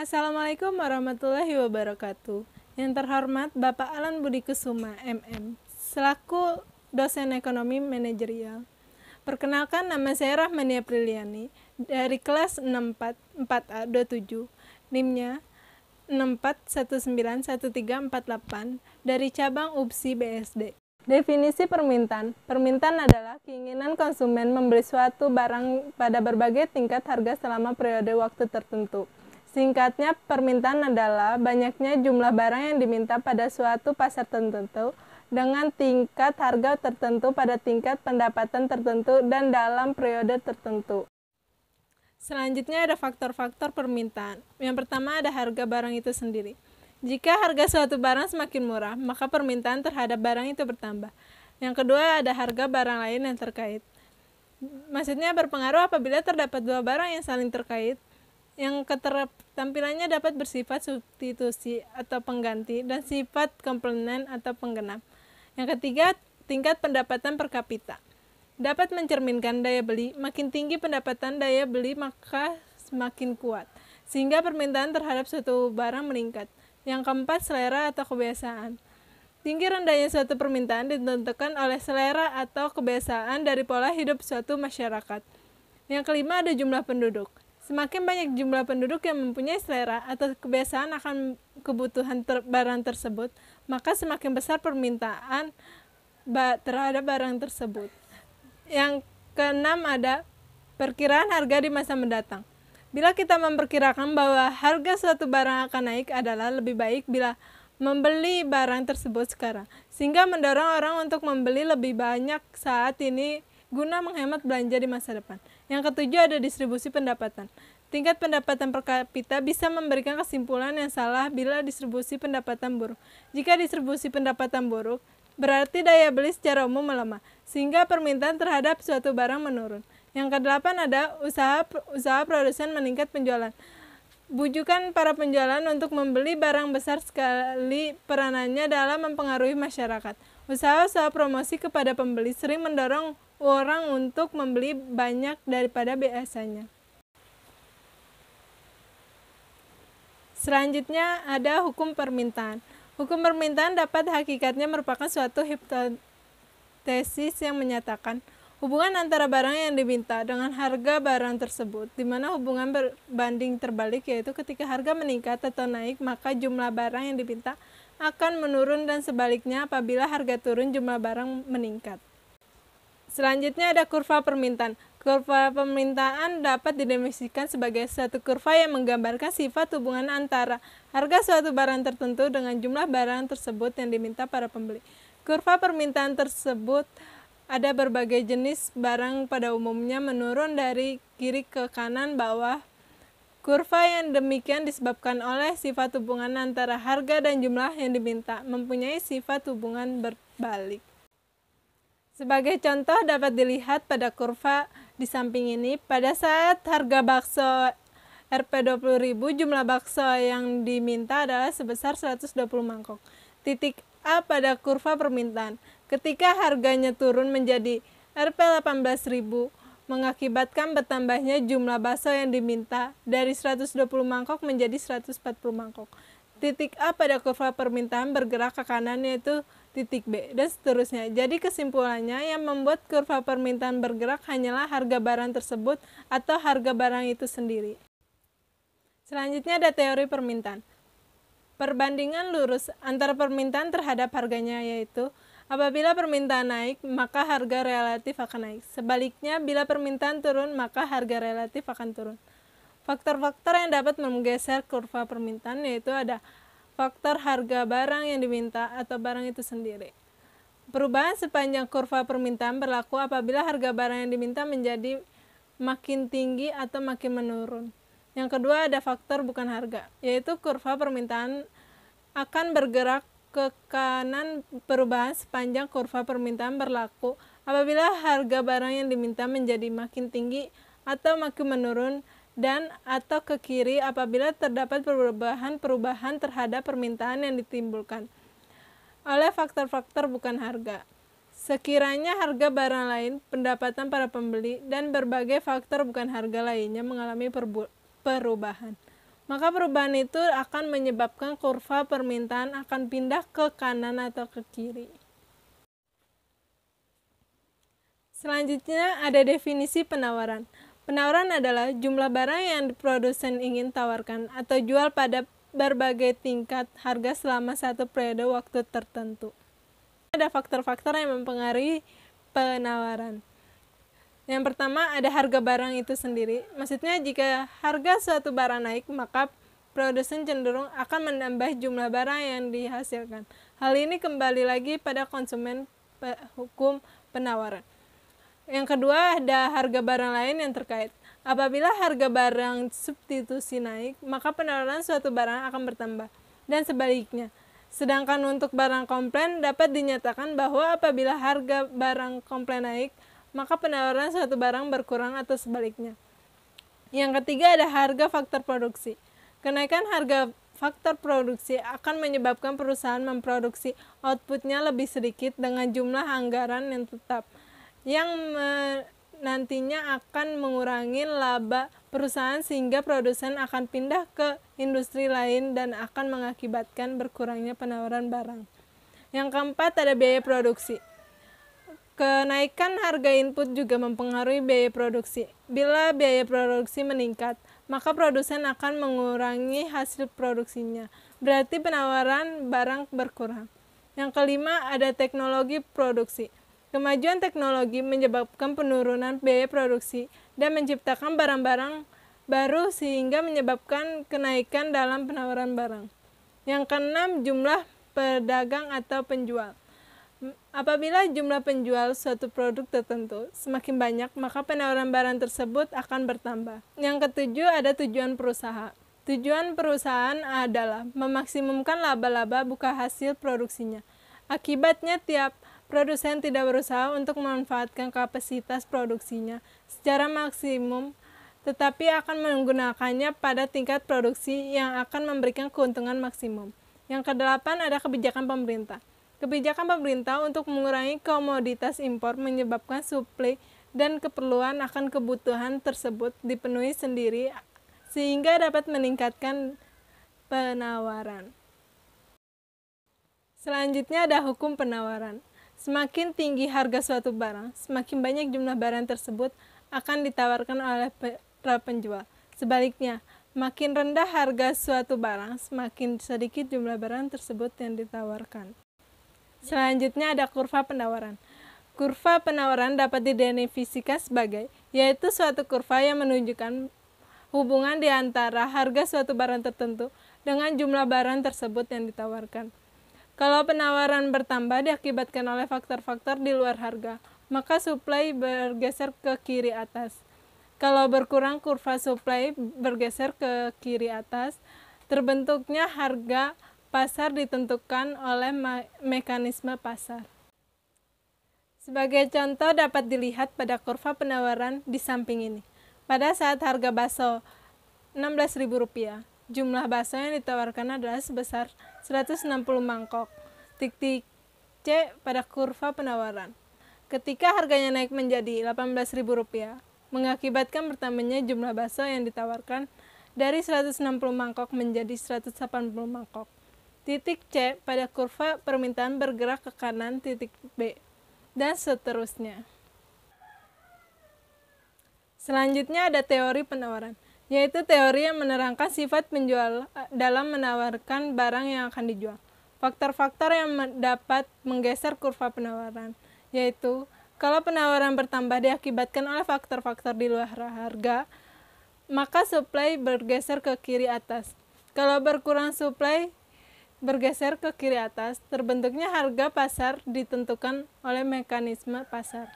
Assalamualaikum warahmatullahi wabarakatuh. Yang terhormat Bapak Alan Budi Kusuma, MM, selaku dosen ekonomi manajerial. Perkenalkan, nama saya Rahmania Priliani dari kelas 64 4A27, NIM-nya 64191348 dari cabang UPSI BSD. Definisi permintaan. Permintaan adalah keinginan konsumen membeli suatu barang pada berbagai tingkat harga selama periode waktu tertentu. Singkatnya, permintaan adalah banyaknya jumlah barang yang diminta pada suatu pasar tertentu dengan tingkat harga tertentu pada tingkat pendapatan tertentu dan dalam periode tertentu. Selanjutnya ada faktor-faktor permintaan. Yang pertama ada harga barang itu sendiri. Jika harga suatu barang semakin murah, maka permintaan terhadap barang itu bertambah. Yang kedua ada harga barang lain yang terkait. Maksudnya berpengaruh apabila terdapat dua barang yang saling terkait, yang keterampilannya dapat bersifat substitusi atau pengganti dan sifat komplement atau penggenap. Yang ketiga, tingkat pendapatan per kapita. Dapat mencerminkan daya beli, makin tinggi pendapatan daya beli maka semakin kuat, sehingga permintaan terhadap suatu barang meningkat. Yang keempat, selera atau kebiasaan. Tinggi rendahnya suatu permintaan ditentukan oleh selera atau kebiasaan dari pola hidup suatu masyarakat. Yang kelima, ada jumlah penduduk. Semakin banyak jumlah penduduk yang mempunyai selera atau kebiasaan akan kebutuhan barang tersebut, maka semakin besar permintaan terhadap barang tersebut. Yang keenam ada perkiraan harga di masa mendatang. Bila kita memperkirakan bahwa harga suatu barang akan naik, adalah lebih baik bila membeli barang tersebut sekarang, sehingga mendorong orang untuk membeli lebih banyak saat ini guna menghemat belanja di masa depan. Yang ketujuh ada distribusi pendapatan. Tingkat pendapatan per kapita bisa memberikan kesimpulan yang salah bila distribusi pendapatan buruk. Jika distribusi pendapatan buruk, berarti daya beli secara umum melemah, sehingga permintaan terhadap suatu barang menurun. Yang kedelapan ada usaha produsen meningkat penjualan. Bujukan para penjualan untuk membeli barang besar sekali peranannya dalam mempengaruhi masyarakat. Usaha-usaha promosi kepada pembeli sering mendorong orang untuk membeli banyak daripada biasanya. Selanjutnya ada hukum permintaan. Hukum permintaan dapat hakikatnya merupakan suatu hipotesis yang menyatakan hubungan antara barang yang diminta dengan harga barang tersebut, di mana hubungan berbanding terbalik, yaitu ketika harga meningkat atau naik, maka jumlah barang yang diminta akan menurun dan sebaliknya apabila harga turun jumlah barang meningkat. Selanjutnya ada kurva permintaan. Kurva permintaan dapat didefinisikan sebagai suatu kurva yang menggambarkan sifat hubungan antara harga suatu barang tertentu dengan jumlah barang tersebut yang diminta para pembeli. Kurva permintaan tersebut ada berbagai jenis barang pada umumnya menurun dari kiri ke kanan bawah. Kurva yang demikian disebabkan oleh sifat hubungan antara harga dan jumlah yang diminta mempunyai sifat hubungan berbalik. Sebagai contoh dapat dilihat pada kurva di samping ini, pada saat harga bakso Rp 20.000, jumlah bakso yang diminta adalah sebesar 120 mangkok. Titik A pada kurva permintaan. Ketika harganya turun menjadi Rp 18.000, mengakibatkan bertambahnya jumlah bakso yang diminta dari 120 mangkok menjadi 140 mangkok. Titik A pada kurva permintaan bergerak ke kanan, yaitu titik B, dan seterusnya. Jadi kesimpulannya, yang membuat kurva permintaan bergerak hanyalah harga barang tersebut atau harga barang itu sendiri. Selanjutnya ada teori permintaan. Perbandingan lurus antara permintaan terhadap harganya, yaitu apabila permintaan naik, maka harga relatif akan naik. Sebaliknya, bila permintaan turun, maka harga relatif akan turun. Faktor-faktor yang dapat menggeser kurva permintaan yaitu ada faktor harga barang yang diminta atau barang itu sendiri. Perubahan sepanjang kurva permintaan berlaku apabila harga barang yang diminta menjadi makin tinggi atau makin menurun. Yang kedua ada faktor bukan harga, yaitu kurva permintaan akan bergerak ke kanan. Perubahan sepanjang kurva permintaan berlaku apabila harga barang yang diminta menjadi makin tinggi atau makin menurun, dan atau ke kiri apabila terdapat perubahan terhadap permintaan yang ditimbulkan oleh faktor-faktor bukan harga. Sekiranya harga barang lain, pendapatan para pembeli, dan berbagai faktor bukan harga lainnya mengalami perubahan. maka perubahan itu akan menyebabkan kurva permintaan akan pindah ke kanan atau ke kiri. Selanjutnya ada definisi penawaran. Penawaran adalah jumlah barang yang produsen ingin tawarkan atau jual pada berbagai tingkat harga selama satu periode waktu tertentu. Ada faktor-faktor yang mempengaruhi penawaran. Yang pertama ada harga barang itu sendiri. Maksudnya jika harga suatu barang naik, maka produsen cenderung akan menambah jumlah barang yang dihasilkan. Hal ini kembali lagi pada konsumen hukum penawaran. Yang kedua ada harga barang lain yang terkait. Apabila harga barang substitusi naik, maka penawaran suatu barang akan bertambah. Dan sebaliknya. Sedangkan untuk barang komplain dapat dinyatakan bahwa apabila harga barang komplain naik, maka penawaran suatu barang berkurang atau sebaliknya. Yang ketiga ada harga faktor produksi. Kenaikan harga faktor produksi akan menyebabkan perusahaan memproduksi outputnya lebih sedikit dengan jumlah anggaran yang tetap, yang nantinya akan mengurangi laba perusahaan sehingga produsen akan pindah ke industri lain dan akan mengakibatkan berkurangnya penawaran barang. Yang keempat ada biaya produksi. Kenaikan harga input juga mempengaruhi biaya produksi. Bila biaya produksi meningkat, maka produsen akan mengurangi hasil produksinya. Berarti penawaran barang berkurang. Yang kelima ada teknologi produksi. Kemajuan teknologi menyebabkan penurunan biaya produksi dan menciptakan barang-barang baru sehingga menyebabkan kenaikan dalam penawaran barang. Yang keenam, jumlah pedagang atau penjual. Apabila jumlah penjual suatu produk tertentu semakin banyak, maka penawaran barang tersebut akan bertambah. Yang ketujuh ada tujuan perusahaan. Tujuan perusahaan adalah memaksimumkan laba-laba bukan hasil produksinya. Akibatnya tiap produsen tidak berusaha untuk memanfaatkan kapasitas produksinya secara maksimum, tetapi akan menggunakannya pada tingkat produksi yang akan memberikan keuntungan maksimum. Yang kedelapan ada kebijakan pemerintah. Kebijakan pemerintah untuk mengurangi komoditas impor menyebabkan suplai dan keperluan akan kebutuhan tersebut dipenuhi sendiri sehingga dapat meningkatkan penawaran. Selanjutnya ada hukum penawaran. Semakin tinggi harga suatu barang, semakin banyak jumlah barang tersebut akan ditawarkan oleh para penjual. Sebaliknya, makin rendah harga suatu barang, semakin sedikit jumlah barang tersebut yang ditawarkan. Selanjutnya ada kurva penawaran. Kurva penawaran dapat didefinisikan sebagai, yaitu suatu kurva yang menunjukkan hubungan di antara harga suatu barang tertentu dengan jumlah barang tersebut yang ditawarkan. Kalau penawaran bertambah diakibatkan oleh faktor-faktor di luar harga, maka suplai bergeser ke kiri atas. Kalau berkurang, kurva suplai bergeser ke kiri atas. Terbentuknya harga pasar ditentukan oleh mekanisme pasar. Sebagai contoh dapat dilihat pada kurva penawaran di samping ini. Pada saat harga bakso Rp16.000, jumlah bakso yang ditawarkan adalah sebesar 160 mangkok. Titik C pada kurva penawaran. Ketika harganya naik menjadi Rp18.000, mengakibatkan bertambahnya jumlah bakso yang ditawarkan dari 160 mangkok menjadi 180 mangkok. Titik C pada kurva permintaan bergerak ke kanan titik B, dan seterusnya. Selanjutnya ada teori penawaran, yaitu teori yang menerangkan sifat penjual dalam menawarkan barang yang akan dijual. Faktor-faktor yang dapat menggeser kurva penawaran, yaitu kalau penawaran bertambah diakibatkan oleh faktor-faktor di luar harga, maka suplai bergeser ke kiri atas. Kalau berkurang suplai bergeser ke kiri atas, terbentuknya harga pasar ditentukan oleh mekanisme pasar.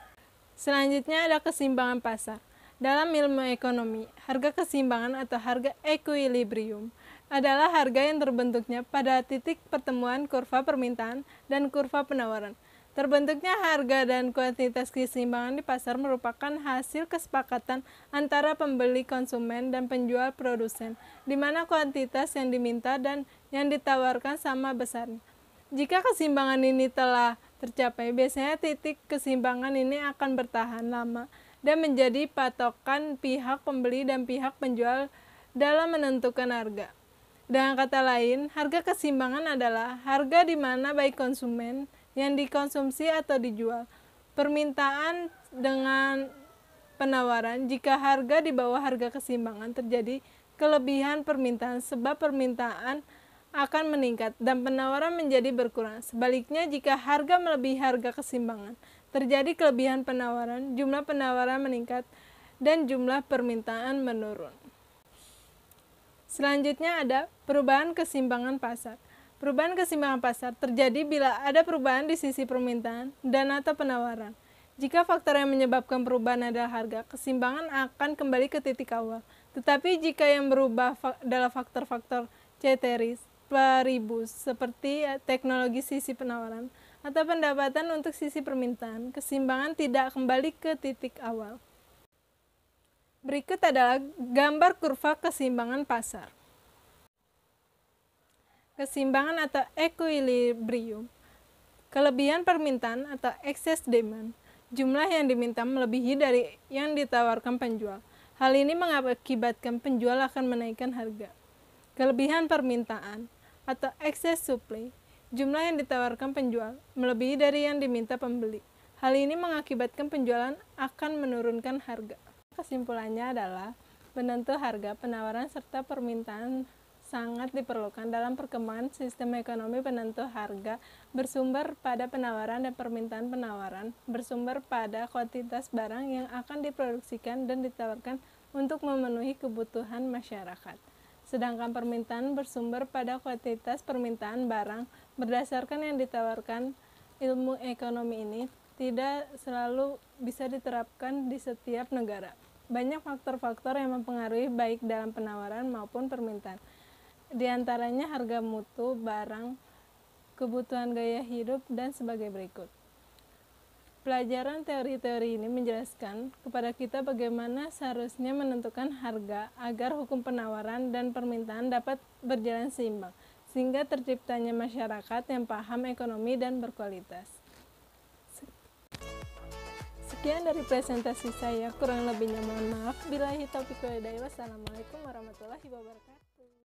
Selanjutnya ada keseimbangan pasar. Dalam ilmu ekonomi, harga keseimbangan atau harga equilibrium adalah harga yang terbentuknya pada titik pertemuan kurva permintaan dan kurva penawaran. Terbentuknya harga dan kuantitas keseimbangan di pasar merupakan hasil kesepakatan antara pembeli konsumen dan penjual produsen, di mana kuantitas yang diminta dan yang ditawarkan sama besarnya. Jika keseimbangan ini telah tercapai, biasanya titik keseimbangan ini akan bertahan lama dan menjadi patokan pihak pembeli dan pihak penjual dalam menentukan harga. Dengan kata lain, harga keseimbangan adalah harga di mana baik konsumen yang dikonsumsi atau dijual, permintaan dengan penawaran. Jika harga di bawah harga keseimbangan, terjadi kelebihan permintaan sebab permintaan akan meningkat dan penawaran menjadi berkurang. Sebaliknya, jika harga melebihi harga keseimbangan, terjadi kelebihan penawaran, jumlah penawaran meningkat dan jumlah permintaan menurun. Selanjutnya ada perubahan keseimbangan pasar. Perubahan keseimbangan pasar terjadi bila ada perubahan di sisi permintaan dan atau penawaran. Jika faktor yang menyebabkan perubahan adalah harga, keseimbangan akan kembali ke titik awal. Tetapi jika yang berubah adalah faktor-faktor ceteris paribus seperti teknologi sisi penawaran atau pendapatan untuk sisi permintaan, keseimbangan tidak kembali ke titik awal. Berikut adalah gambar kurva keseimbangan pasar. Keseimbangan atau equilibrium. Kelebihan permintaan atau excess demand. Jumlah yang diminta melebihi dari yang ditawarkan penjual. Hal ini mengakibatkan penjual akan menaikkan harga. Kelebihan permintaan atau excess supply. Jumlah yang ditawarkan penjual melebihi dari yang diminta pembeli. Hal ini mengakibatkan penjualan akan menurunkan harga. Kesimpulannya adalah penentu harga, penawaran, serta permintaan sangat diperlukan dalam perkembangan sistem ekonomi. Penentu harga bersumber pada penawaran dan permintaan. Penawaran bersumber pada kuantitas barang yang akan diproduksikan dan ditawarkan untuk memenuhi kebutuhan masyarakat. Sedangkan permintaan bersumber pada kuantitas permintaan barang. Berdasarkan yang ditawarkan, ilmu ekonomi ini tidak selalu bisa diterapkan di setiap negara. Banyak faktor-faktor yang mempengaruhi baik dalam penawaran maupun permintaan. Di antaranya harga mutu barang, kebutuhan gaya hidup, dan sebagai berikut. Pelajaran teori-teori ini menjelaskan kepada kita bagaimana seharusnya menentukan harga agar hukum penawaran dan permintaan dapat berjalan seimbang, sehingga terciptanya masyarakat yang paham ekonomi dan berkualitas. Sekian dari presentasi saya, kurang lebihnya mohon maaf. Billahi taufiq wal hidayah. Wassalamualaikum warahmatullahi wabarakatuh.